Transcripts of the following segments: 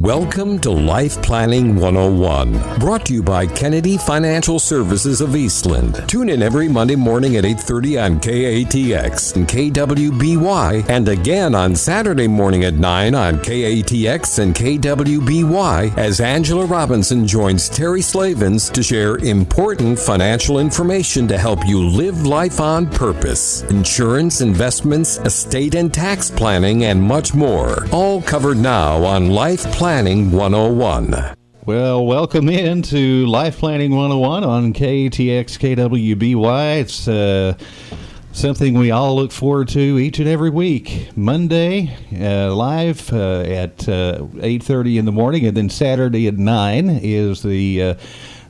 Welcome to Life Planning 101, brought to you by Kennedy Financial Services of Eastland. Tune in every Monday morning at 8:30 on KATX and KWBY, and again on Saturday morning at 9 on KATX and KWBY as Angela Robinson joins Terry Slavens to share important financial information to help you live life on purpose. Insurance, investments, estate and tax planning, and much more. All covered now on Life Planning 101. Well, welcome in to Life Planning 101 on KATX KWBY. It's something we all look forward to each and every week. Monday, live at 8:30 in the morning, and then Saturday at 9 is the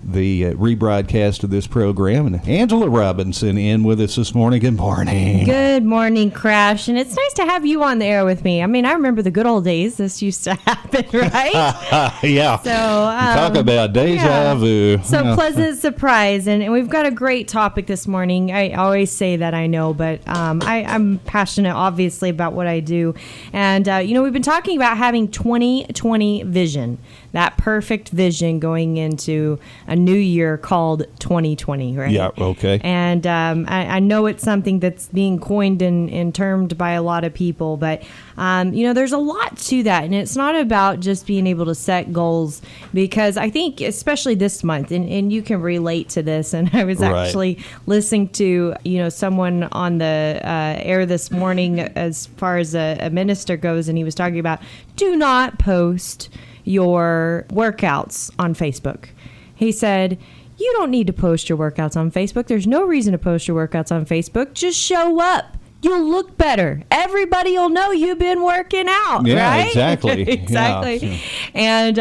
rebroadcast of this program. And Angela Robinson in with us this morning. Good morning. Good morning, Crash. And it's nice to have you on the air with me. I mean, I remember the good old days this used to happen, right? Yeah. So talk about deja vu. So pleasant surprise. And we've got a great topic this morning. I always say that, I know, but I'm passionate, obviously, about what I do. And, we've been talking about having 2020 vision, that perfect vision going into a new year called 2020, right? Yeah, okay. And I know it's something that's being coined and termed by a lot of people, but, there's a lot to that. And it's not about just being able to set goals, because I think, especially this month, and you can relate to this, and I was actually listening to, someone on the air this morning as far as a minister goes, and he was talking about, do not post your workouts on Facebook. He said, you don't need to post your workouts on Facebook. There's no reason to post your workouts on Facebook. Just show up. You'll look better. Everybody will know you've been working out, right? Exactly. Exactly. Yeah. And,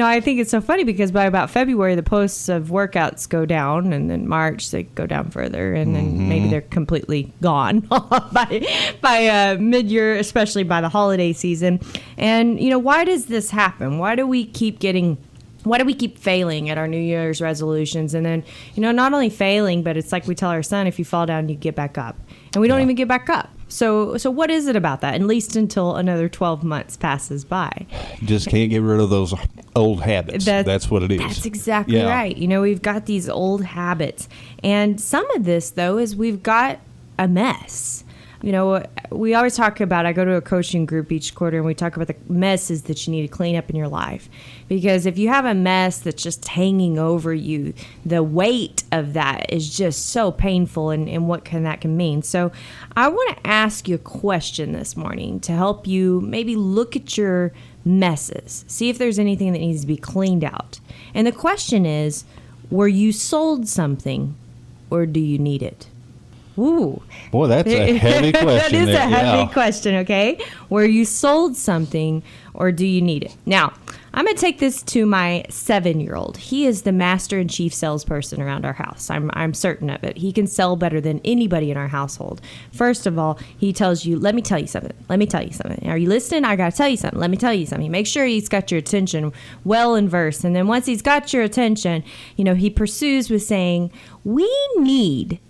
I think it's so funny because by about February, the posts of workouts go down, and then March, they go down further, and then maybe they're completely gone by mid-year, especially by the holiday season. And, why does this happen? Why do we keep failing at our New Year's resolutions? And then, not only failing, but it's like we tell our son, if you fall down, you get back up. And we don't even get back up. So what is it about that? At least until another 12 months passes by. You just can't get rid of those old habits. That's what it is. That's exactly right. We've got these old habits. And some of this, though, is we've got a mess. We always talk about, I go to a coaching group each quarter, and we talk about the messes that you need to clean up in your life. Because if you have a mess that's just hanging over you, the weight of that is just so painful, and what that can mean. So I want to ask you a question this morning to help you maybe look at your messes, see if there's anything that needs to be cleaned out. And the question is, were you sold something, or do you need it? Ooh. Boy, that's a heavy question. That is a heavy question, okay? Were you sold something, or do you need it? Now, I'm going to take this to my 7-year-old. He is the master and chief salesperson around our house. I'm certain of it. He can sell better than anybody in our household. First of all, he tells you, let me tell you something. Let me tell you something. Are you listening? I got to tell you something. Let me tell you something. Make sure he's got your attention well in verse. And then once he's got your attention, he pursues with saying, we need,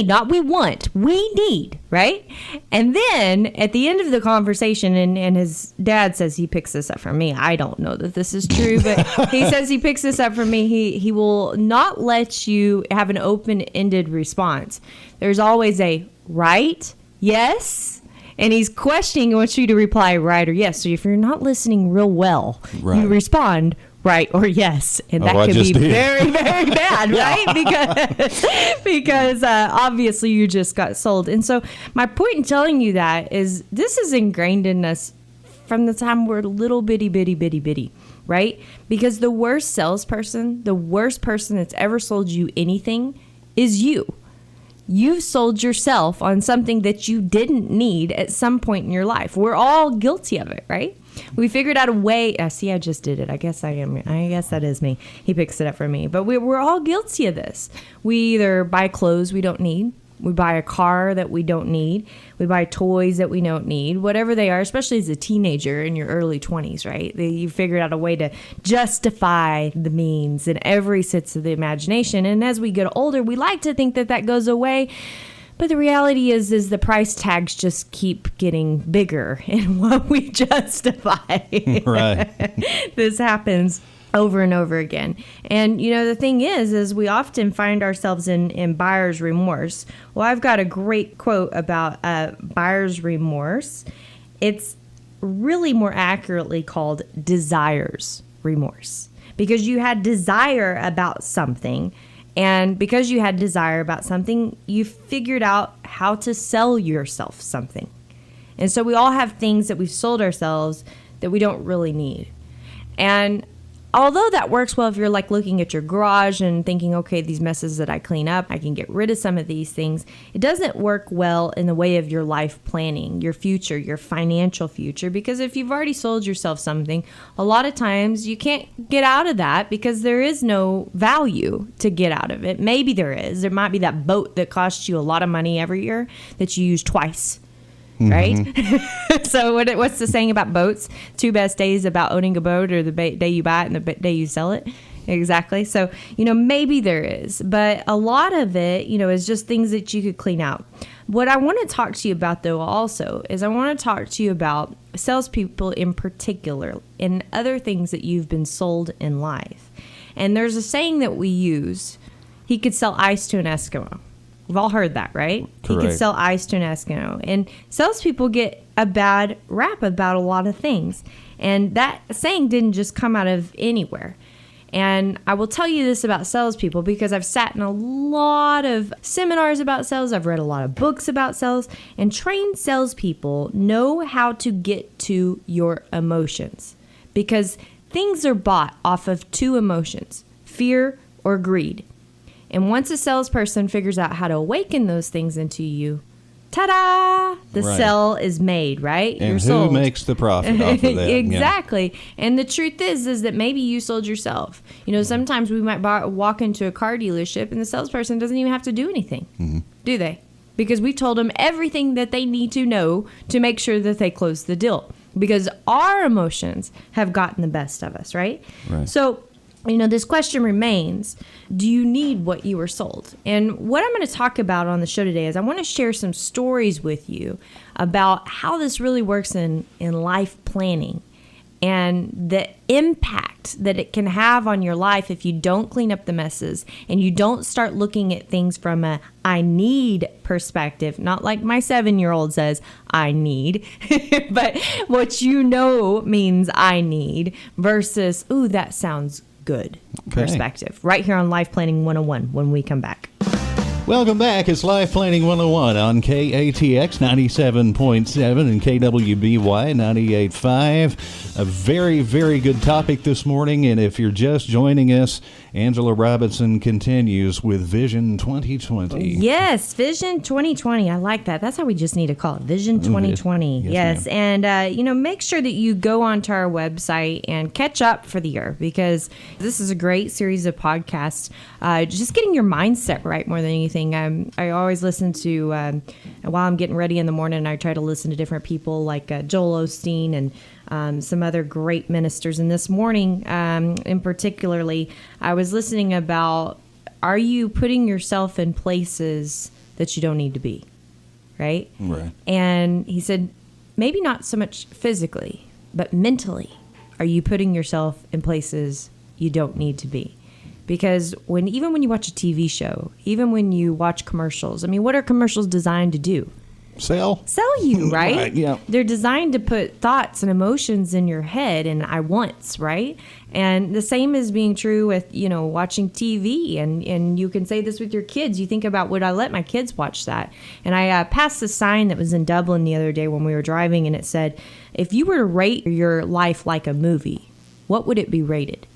not we want, we need, right? And then at the end of the conversation, and his dad says he picks this up from me. I don't know that this is true, but he says he picks this up from me. He will not let you have an open-ended response. There's always a right, yes, and he's questioning, wants you to reply right or yes. So if you're not listening real well, you respond right or yes, and that can be very, very bad, right? Because obviously you just got sold. And so my point in telling you that is this is ingrained in us from the time we're little bitty, right? Because the worst salesperson, the worst person that's ever sold you anything is you. You've sold yourself on something that you didn't need at some point in your life. We're all guilty of it, right? We figured out a way. See, I just did it. I guess I am. I guess that is me. He picks it up for me. But we're all guilty of this. We either buy clothes we don't need. We buy a car that we don't need. We buy toys that we don't need, whatever they are, especially as a teenager in your early 20s, right? You figured out a way to justify the means in every sense of the imagination. And as we get older, we like to think that goes away. But the reality is the price tags just keep getting bigger in what we justify. Right. This happens over and over again. And, the thing is we often find ourselves in buyer's remorse. Well, I've got a great quote about buyer's remorse. It's really more accurately called desires remorse, because you had desire about something. And because you had desire about something, you figured out how to sell yourself something. And so we all have things that we've sold ourselves that we don't really need. And although that works well if you're like looking at your garage and thinking, okay, these messes that I clean up, I can get rid of some of these things. It doesn't work well in the way of your life planning, your future, your financial future, because if you've already sold yourself something, a lot of times you can't get out of that because there is no value to get out of it. Maybe there is. There might be that boat that costs you a lot of money every year that you use twice. Right? So what's the saying about boats? 2 best days about owning a boat are the day you buy it and the day you sell it. Exactly. So, maybe there is, but a lot of it, is just things that you could clean out. What I want to talk to you about, though, also, is I want to talk to you about salespeople in particular and other things that you've been sold in life. And there's a saying that we use, he could sell ice to an Eskimo. We've all heard that, right? Correct. He could sell ice to an Eskimo. And salespeople get a bad rap about a lot of things. And that saying didn't just come out of anywhere. And I will tell you this about salespeople because I've sat in a lot of seminars about sales. I've read a lot of books about sales. And trained salespeople know how to get to your emotions. Because things are bought off of 2 emotions, fear or greed. And once a salesperson figures out how to awaken those things into you, ta-da! The sale is made, right? And You're who sold. makes the profit off of that? Exactly. Yeah. And the truth is that maybe you sold yourself. Sometimes we might walk into a car dealership and the salesperson doesn't even have to do anything, do they? Because we told them everything that they need to know to make sure that they close the deal. Because our emotions have gotten the best of us, right? So, this question remains, do you need what you were sold? And what I'm going to talk about on the show today is I want to share some stories with you about how this really works in life planning and the impact that it can have on your life if you don't clean up the messes and you don't start looking at things from a I need perspective, not like my 7-year-old says I need, but what means I need versus, ooh, that sounds good perspective. Right here on Life Planning 101 when we come back. Welcome back. It's Life Planning 101 on KATX 97.7 and KWBY 98.5. A very, very good topic this morning. And if you're just joining us, Angela Robinson continues with Vision 2020. Yes, Vision 2020. I like that. That's how we just need to call it. Vision 2020. Yes. And, make sure that you go onto our website and catch up for the year because this is a great series of podcasts. Just getting your mindset right more than anything. I always listen to, while I'm getting ready in the morning, I try to listen to different people like Joel Osteen and some other great ministers. And this morning, in particularly, I was listening about, are you putting yourself in places that you don't need to be? Right? And he said, maybe not so much physically, but mentally. Are you putting yourself in places you don't need to be? Because even when you watch a TV show, even when you watch commercials, what are commercials designed to do? Sell you, right? Right, yeah. They're designed to put thoughts and emotions in your head and I wants, right? And the same is being true with, watching TV. And you can say this with your kids. You think about, would I let my kids watch that? And I passed a sign that was in Dublin the other day when we were driving, and it said, if you were to rate your life like a movie, what would it be rated?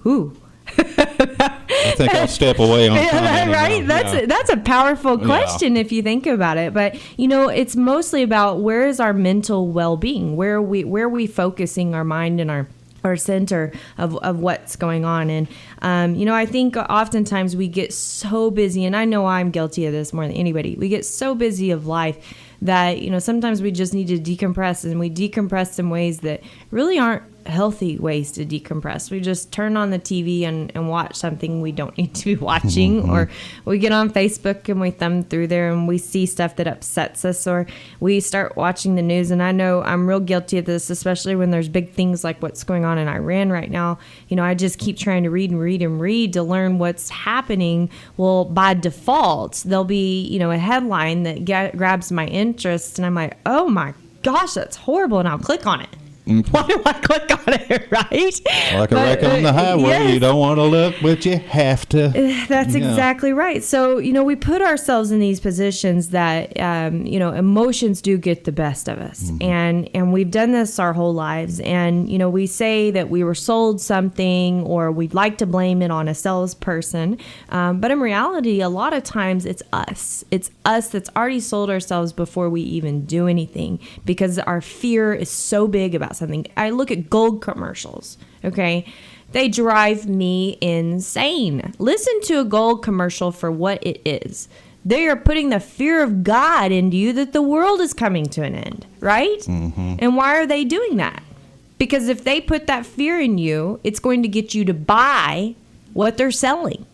Ooh. I think I'll step away on commenting. Right? That's a powerful question if you think about it. But it's mostly about where is our mental well-being? Where are we focusing our mind and our center of what's going on? And I think oftentimes we get so busy, and I know I'm guilty of this more than anybody. We get so busy of life that sometimes we just need to decompress, and we decompress in ways that really aren't healthy ways to decompress. We just turn on the TV and watch something we don't need to be watching, or we get on Facebook and we thumb through there and we see stuff that upsets us, or we start watching the news. And I know I'm real guilty of this, especially when there's big things like what's going on in Iran right now. You know, I just keep trying to read and read and read to learn what's happening. Well, by default, there'll be, you know, a headline that grabs my interest, and I'm like, oh my gosh, that's horrible, and I'll click on it. Why do I click on it, right? Like a wreck on the highway. Yes. You don't want to look, but you have to. That's exactly right. So, you know, we put ourselves in these positions that, you know, emotions do get the best of us. And we've done this our whole lives. And, you know, we say that we were sold something, or we'd like to blame it on a salesperson. But in reality, a lot of times it's us. It's us that's already sold ourselves before we even do anything, because our fear is so big about something. I look at gold commercials, okay? They drive me insane. Listen to a gold commercial for what it is. They are putting the fear of God into you that the world is coming to an end, right? And why are they doing that? Because if they put that fear in you, it's going to get you to buy what they're selling.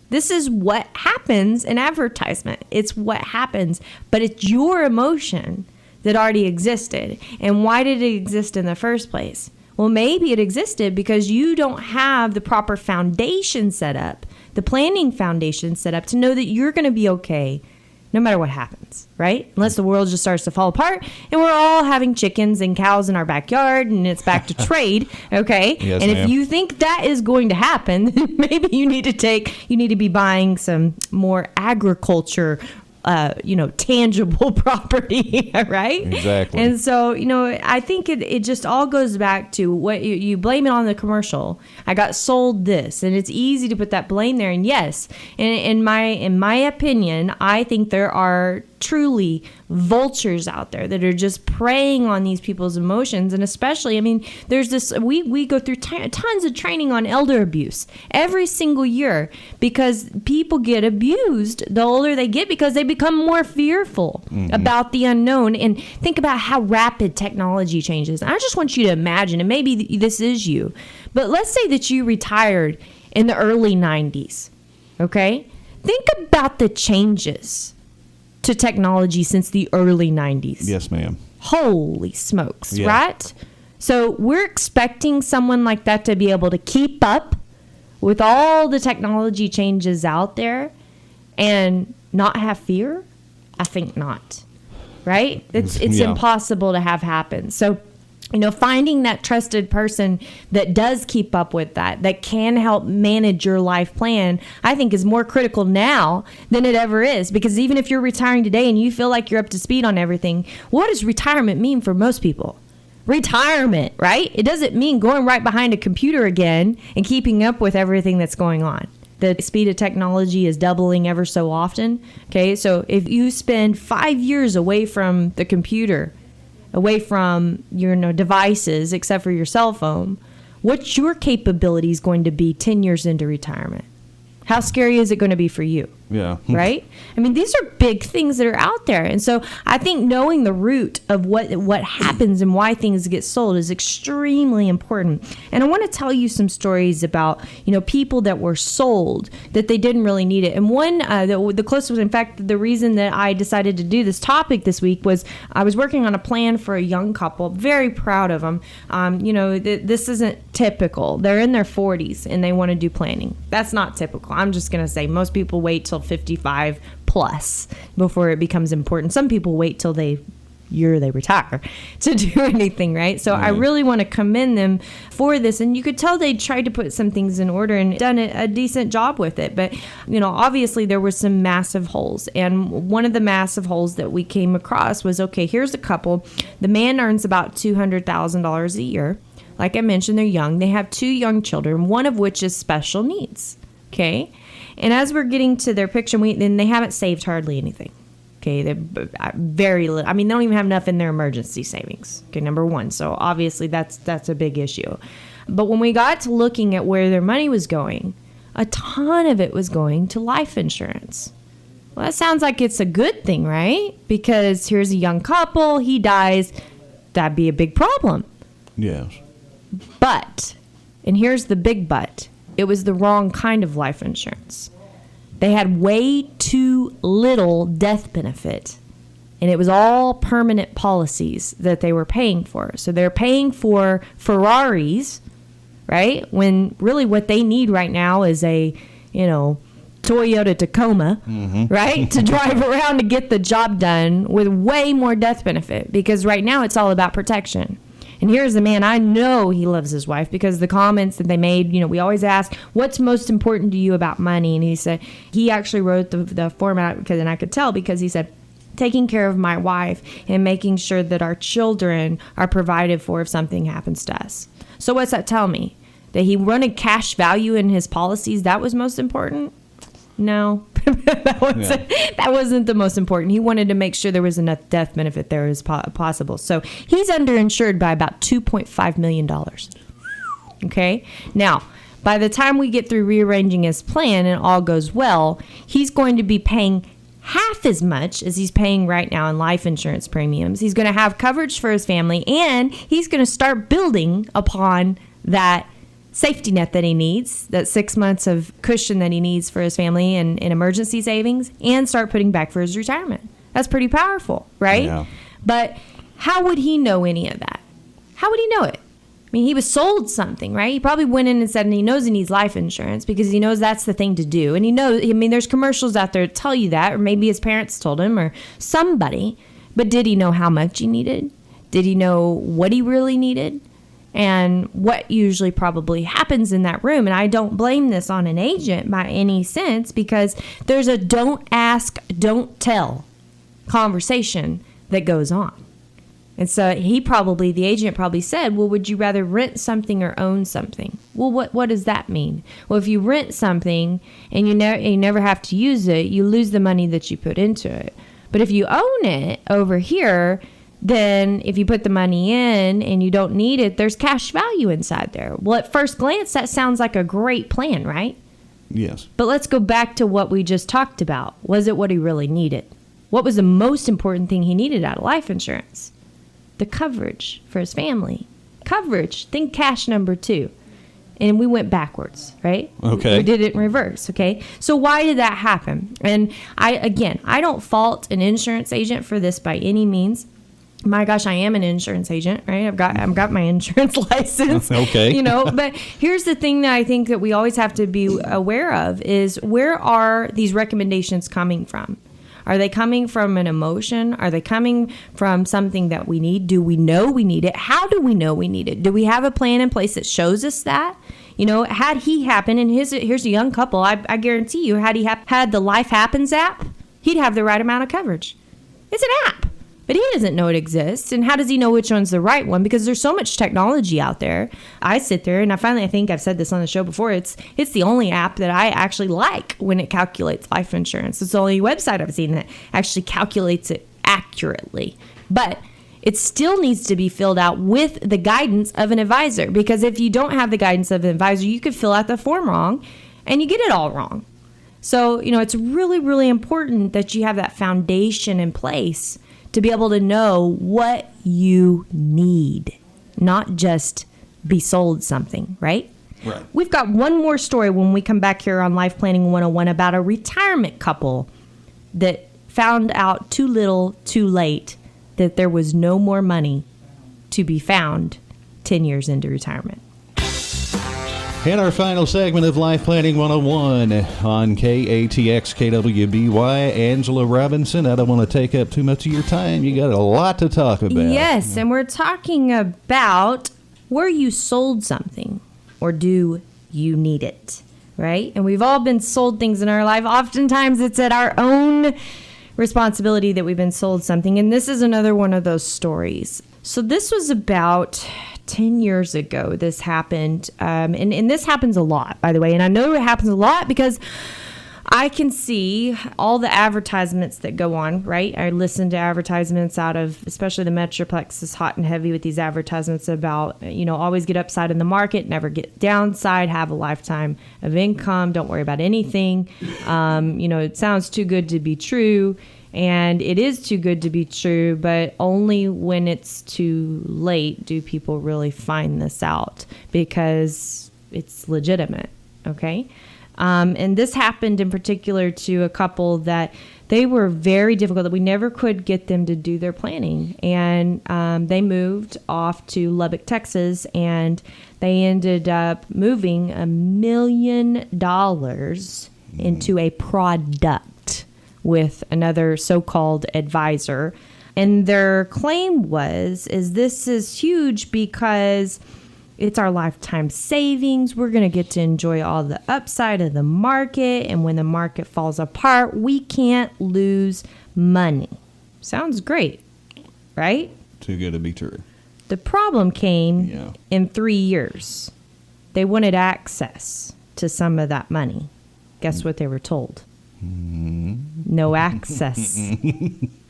This is what happens in advertisement. It's what happens, but it's your emotion that already existed. And why did it exist in the first place? Well, maybe it existed because you don't have the proper foundation set up, the planning foundation set up to know that you're going to be okay no matter what happens, right? Unless the world just starts to fall apart and we're all having chickens and cows in our backyard and it's back to trade, okay? Yes, and ma'am. if you think that is going to happen, then maybe you need to be buying some more agriculture, you know, tangible property, right? Exactly. And so, you know, I think it just all goes back to what you blame it on the commercial. I got sold this, and it's easy to put that blame there. And yes, in my opinion, I think there are truly vultures out there that are just preying on these people's emotions. And especially, I mean, there's this, we go through tons of training on elder abuse every single year, because people get abused the older they get because they become more fearful about the unknown. And think about how rapid technology changes. I just want you to imagine, and maybe this is you, but let's say that you retired in the early 90s, okay? Think about the changes to technology since the early 90s. Yes, ma'am. Holy smokes, Yeah. right? So we're expecting someone like that to be able to keep up with all the technology changes out there and not have fear? I think not, right? It's Yeah. impossible to have happen. So, you know, finding that trusted person that does keep up with that can help manage your life plan, I think is more critical now than it ever is. Because even if you're retiring today and you feel like you're up to speed on everything, what does retirement mean for most people? Retirement, right? It doesn't mean going right behind a computer again and keeping up with everything that's going on. The speed of technology is doubling ever so often. Okay, so if you spend 5 years away from the computer, away from your devices, except for your cell phone, what's your capabilities going to be 10 years into retirement? How scary is it going to be for you? Yeah. Right? I mean, these are big things that are out there. And so I think knowing the root of what happens and why things get sold is extremely important. And I want to tell you some stories about, you know, people that were sold that they didn't really need it. And one, the closest one, in fact, the reason that I decided to do this topic this week was I was working on a plan for a young couple. Very proud of them. You know, this isn't typical. They're in their 40s and they want to do planning. That's not typical. I'm just going to say most people wait till 55 plus before it becomes important. Some people wait till they retire to do anything, right? So I really want to commend them for this. And you could tell they tried to put some things in order and done a decent job with it. But, you know, obviously there were some massive holes. And one of the massive holes that we came across was, okay, here's a couple. The man earns about $200,000 a year. Like I mentioned, they're young. They have 2 young children, one of which is special needs. Okay. And as we're getting to their picture, then they haven't saved hardly anything. Okay. They're very little. I mean, they don't even have enough in their emergency savings. Okay. Number one. So obviously that's a big issue. But when we got to looking at where their money was going, a ton of it was going to life insurance. Well, that sounds like it's a good thing, right? Because here's a young couple. He dies. That'd be a big problem. Yes. But, and here's the big but, it was the wrong kind of life insurance. They had way too little death benefit. And it was all permanent policies that they were paying for. So they're paying for Ferraris, right? When really what they need right now is a, Toyota Tacoma, right? To drive around to get the job done with way more death benefit. Because right now it's all about protection. And here's the man, I know he loves his wife because the comments that they made, we always ask, what's most important to you about money? And he said, he actually wrote the format, because, and I could tell because he said, taking care of my wife and making sure that our children are provided for if something happens to us. So what's that tell me? That he wanted cash value in his policies, that was most important? No, that wasn't the most important. He wanted to make sure there was enough death benefit there as possible. So he's underinsured by about $2.5 million. Okay. Now, by the time we get through rearranging his plan and all goes well, he's going to be paying half as much as he's paying right now in life insurance premiums. He's going to have coverage for his family, and he's going to start building upon that safety net that he needs, that 6 months of cushion that he needs for his family and emergency savings, and start putting back for his retirement. That's pretty powerful, right? Yeah. But how would he know any of that? How would he know it? I mean, he was sold something, right? He probably went in and said, and he knows he needs life insurance because he knows that's the thing to do. And he knows, there's commercials out there that tell you that, or maybe his parents told him or somebody. But did he know how much he needed? Did he know what he really needed? And what usually probably happens in that room. And I don't blame this on an agent by any sense, because there's a don't ask, don't tell conversation that goes on. And so the agent probably said, well, would you rather rent something or own something? Well, what does that mean? Well, if you rent something and you never have to use it, you lose the money that you put into it. But if you own it over here, then if you put the money in and you don't need it, there's cash value inside there. Well, at first glance, that sounds like a great plan, right? Yes. But let's go back to what we just talked about. Was it what he really needed? What was the most important thing he needed out of life insurance? The coverage for his family. Coverage. Think cash number 2. And we went backwards, right? Okay. We did it in reverse, okay? So why did that happen? And I don't fault an insurance agent for this by any means. My gosh, I am an insurance agent, right? I've got my insurance license. Okay. But here's the thing that I think that we always have to be aware of is, where are these recommendations coming from? Are they coming from an emotion? Are they coming from something that we need? Do we know we need it? How do we know we need it? Do we have a plan in place that shows us that? Had he happen, and here's a young couple, I guarantee you, had he had the Life Happens app, he'd have the right amount of coverage. It's an app. But he doesn't know it exists. And how does he know which one's the right one? Because there's so much technology out there. I sit there, and I think I've said this on the show before, it's the only app that I actually like when it calculates life insurance. It's the only website I've seen that actually calculates it accurately. But it still needs to be filled out with the guidance of an advisor. Because if you don't have the guidance of an advisor, you could fill out the form wrong, and you get it all wrong. So, it's really, really important that you have that foundation in place to be able to know what you need, not just be sold something, right? Right. We've got one more story when we come back here on Life Planning 101 about a retirement couple that found out too little, too late, that there was no more money to be found 10 years into retirement. In our final segment of Life Planning 101 on KATX KWBY, Angela Robinson, I don't want to take up too much of your time. You got a lot to talk about. Yes, and we're talking about, were you sold something, or do you need it, right? And we've all been sold things in our life. Oftentimes it's at our own responsibility that we've been sold something, and this is another one of those stories. So this was about 10 years ago this happened, and this happens a lot, by the way, and I know it happens a lot because I can see all the advertisements that go on, right? I listen to advertisements out of, especially the Metroplex is hot and heavy with these advertisements about, always get upside in the market, never get downside, have a lifetime of income, don't worry about anything. It sounds too good to be true. And it is too good to be true, but only when it's too late do people really find this out, because it's legitimate. Okay. And this happened in particular to a couple that they were very difficult, that we never could get them to do their planning. And they moved off to Lubbock, Texas, and they ended up moving $1 million into a product with another so-called advisor. And their claim is this is huge because it's our lifetime savings. We're going to get to enjoy all the upside of the market. And when the market falls apart, we can't lose money. Sounds great, right? Too good to be true. The problem came in 3 years. They wanted access to some of that money. Guess what they were told? No access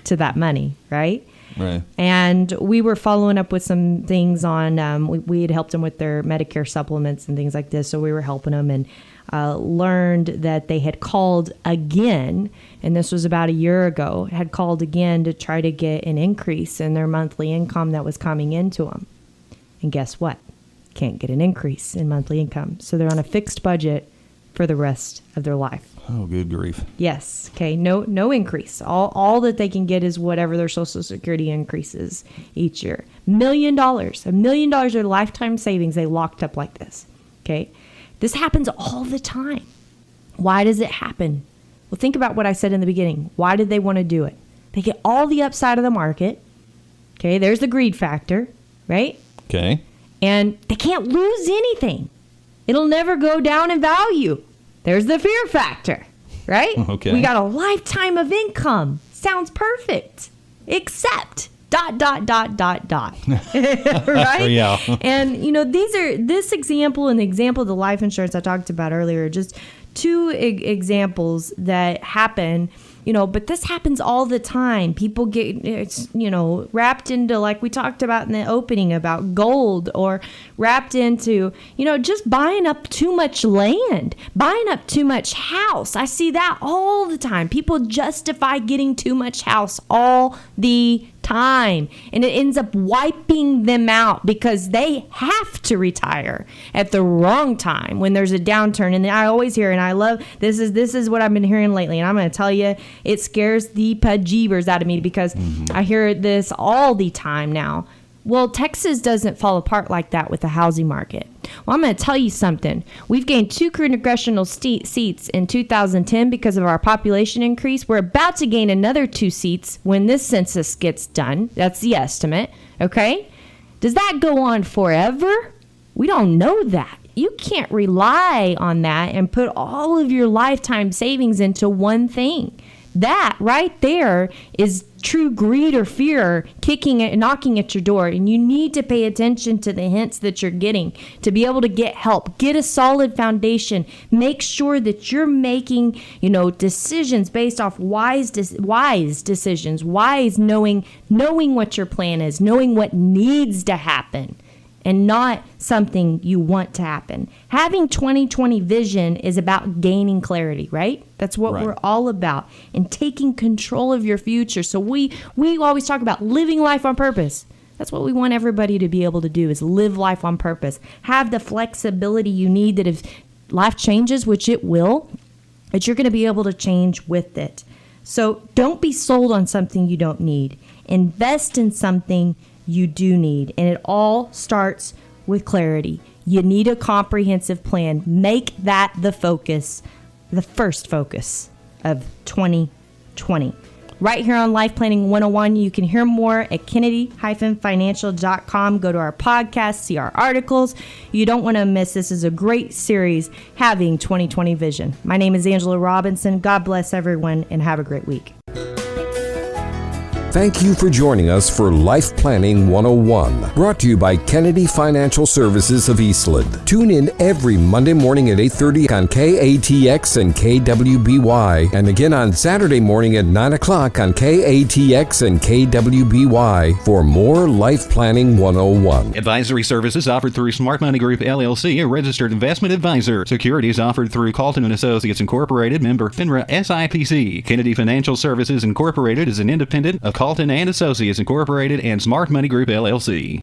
to that money, right? Right. And we were following up with some things on, we had helped them with their Medicare supplements and things like this. So we were helping them, and learned that they had called again, and this was about a year ago, had called again to try to get an increase in their monthly income that was coming into them. And guess what? Can't get an increase in monthly income. So they're on a fixed budget for the rest of their life. Oh, good grief. Yes. Okay. No increase. All that they can get is whatever their Social Security increases each year. $1 million of their lifetime savings they locked up like this. Okay. This happens all the time. Why does it happen? Well, think about what I said in the beginning. Why did they want to do it? They get all the upside of the market. Okay. There's the greed factor, right? Okay. And they can't lose anything. It'll never go down in value. There's the fear factor, right? Okay. We got a lifetime of income. Sounds perfect. Except ... right? Yeah. And this example and the example of the life insurance I talked about earlier are just two examples that happen. But this happens all the time. People get, wrapped into, like we talked about in the opening about gold, or wrapped into, just buying up too much land, buying up too much house. I see that all the time. People justify getting too much house all the time, and it ends up wiping them out because they have to retire at the wrong time when there's a downturn. And I always hear, and I love this is what I've been hearing lately, and I'm going to tell you, it scares the bejeebers out of me because I hear this all the time now. Well, Texas doesn't fall apart like that with the housing market. Well, I'm going to tell you something. We've gained 2 congressional seats in 2010 because of our population increase. We're about to gain another 2 seats when this census gets done. That's the estimate. Okay? Does that go on forever? We don't know that. You can't rely on that and put all of your lifetime savings into one thing. That right there is true greed or fear knocking at your door, and you need to pay attention to the hints that you're getting to be able to get help. Get a solid foundation. Make sure that you're making, decisions based off wise decisions, knowing what your plan is, knowing what needs to happen, and not something you want to happen. Having 20/20 vision is about gaining clarity, right? That's what we're all about, and taking control of your future. So we always talk about living life on purpose. That's what we want everybody to be able to do, is live life on purpose. Have the flexibility you need that if life changes, which it will, that you're going to be able to change with it. So don't be sold on something you don't need. Invest in something you do need, and it all starts with clarity. You need a comprehensive plan. Make that the focus, the first focus of 2020. Right here on Life Planning 101, you can hear more at Kennedy-financial.com. Go to our podcast, see our articles. You don't want to miss. This is a great series, Having 2020 Vision. My name is Angela Robinson. God bless everyone, and have a great week. Thank you for joining us for Life Planning 101, brought to you by Kennedy Financial Services of Eastland. Tune in every Monday morning at 8:30 on KATX and KWBY, and again on Saturday morning at 9 o'clock on KATX and KWBY for more Life Planning 101. Advisory services offered through Smart Money Group LLC, a registered investment advisor. Securities offered through Calton and Associates Incorporated, member FINRA SIPC. Kennedy Financial Services Incorporated is an independent of Calton and Associates Incorporated and Smart Money Group LLC.